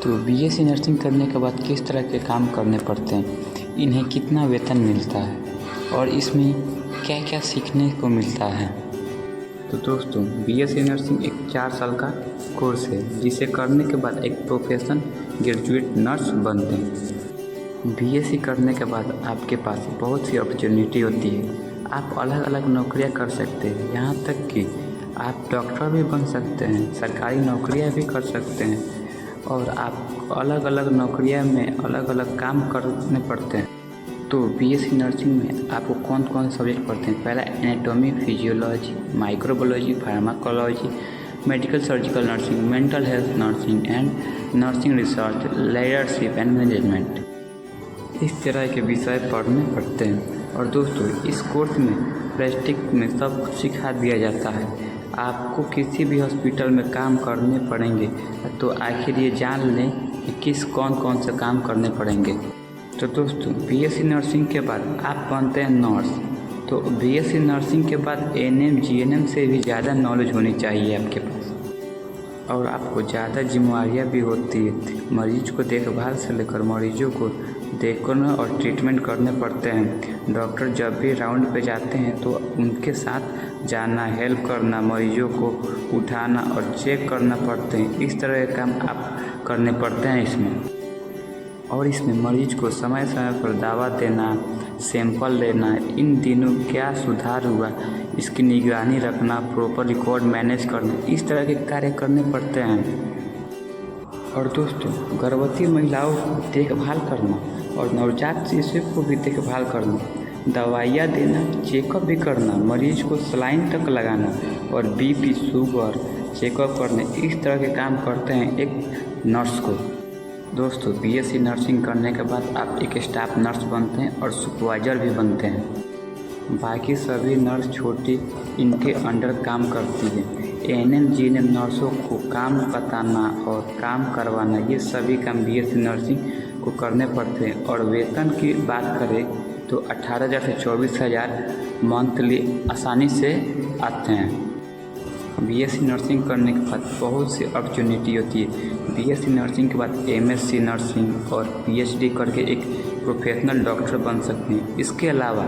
तो BSc nursing करने के बाद किस तरह के काम करने पड़ते हैं, इन्हें कितना वेतन मिलता है और इसमें क्या क्या सीखने को मिलता है। तो दोस्तों, बीएससी नर्सिंग एक 4 साल का कोर्स है जिसे करने के बाद एक प्रोफेशनल ग्रेजुएट नर्स बनते हैं। बीएससी करने के बाद आपके पास बहुत सी अपॉर्चुनिटी होती है। आप अलग अलग नौकरियां कर सकते हैं, यहाँ तक कि आप डॉक्टर भी बन सकते हैं, सरकारी नौकरियां भी कर सकते हैं और आप अलग अलग नौकरियां में अलग अलग काम करने पड़ते हैं। तो बीएससी नर्सिंग में आपको कौन कौन से सब्जेक्ट पढ़ते हैं? पहला anatomy, physiology, microbiology, pharmacology, medical surgical nursing, mental health nursing and nursing research, leadership and management. इस तरह के विषय पढ़ने पड़ते हैं। और दोस्तों, इस कोर्स में प्रैक्टिस में सब कुछ सिखा दिया जाता है। आपको किसी भी हॉस्पिटल में काम करने पड़ेंगे तो आखिर ये जान लें कि कौन कौन से काम करने पड़ेंगे। तो दोस्तों, बीएससी नर्सिंग के बाद आप बनते हैं नर्स। तो बीएससी नर्सिंग के बाद एएनएम जीएनएम से भी ज़्यादा नॉलेज होनी चाहिए आपके पास और आपको ज़्यादा जिम्मेदारियाँ भी होती है। मरीज को देखभाल से लेकर मरीजों को देखना और ट्रीटमेंट करने पड़ते हैं। डॉक्टर जब भी राउंड पे जाते हैं तो उनके साथ जाना, हेल्प करना, मरीजों को उठाना और चेक करना पड़ते हैं। इस तरह के काम आप करने पड़ते हैं इसमें। और इसमें मरीज को समय समय पर दवा देना, सैंपल लेना, इन दिनों क्या सुधार हुआ, इसकी निगरानी रखना, प्रॉपर रिकॉर्ड मैनेज करना, इस तरह के कार्य करने पड़ते हैं। और दोस्तों, गर्भवती महिलाओं की देखभाल करना और नवजात शिशु को भी देखभाल करना, दवाइयाँ देना, चेकअप भी करना, मरीज को सलाइन तक लगाना और बीपी, शुगर चेकअप करने, इस तरह के काम करते हैं एक नर्स को। दोस्तों, बीएससी नर्सिंग करने के बाद आप एक स्टाफ नर्स बनते हैं और सुपरवाइज़र भी बनते हैं। बाकी सभी नर्स छोटी इनके अंडर काम करती है। एएनएम जीएनएम नर्सों को काम बताना और काम करवाना, ये सभी काम बीएससी नर्सिंग को करने पड़ते हैं। और वेतन की बात करें तो 18,000 से 24,000 मंथली आसानी से आते हैं। बीएससी नर्सिंग करने के बाद बहुत सी अपॉर्चुनिटी होती है। बीएससी नर्सिंग के बाद एमएससी नर्सिंग और पीएचडी करके एक प्रोफेशनल डॉक्टर बन सकते हैं। इसके अलावा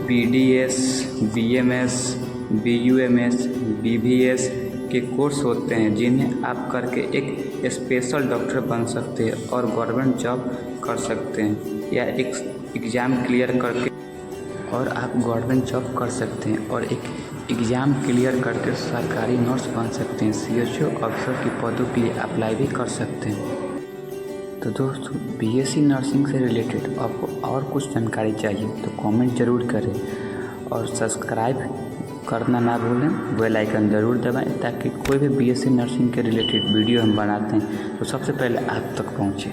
बीडीएस, बीएमएस, बीयूएमएस, बीवीएस के कोर्स होते हैं जिन्हें आप करके एक स्पेशल डॉक्टर बन सकते हैं और गवर्नमेंट जॉब कर सकते हैं, या एक एग्ज़ाम क्लियर करके और आप गवर्नमेंट जॉब कर सकते हैं और एक एग्ज़ाम क्लियर करके सरकारी नर्स बन सकते हैं। सीएचओ अफसर की पदों के लिए अप्लाई भी कर सकते हैं। तो दोस्तों, बीएससी नर्सिंग से रिलेटेड आपको और कुछ जानकारी चाहिए तो कमेंट ज़रूर करें और सब्सक्राइब करना ना भूलें, बेल आइकन ज़रूर दबाएं ताकि कोई भी बीएससी नर्सिंग के रिलेटेड वीडियो हम बनाते हैं तो सबसे पहले आप तक पहुँचे।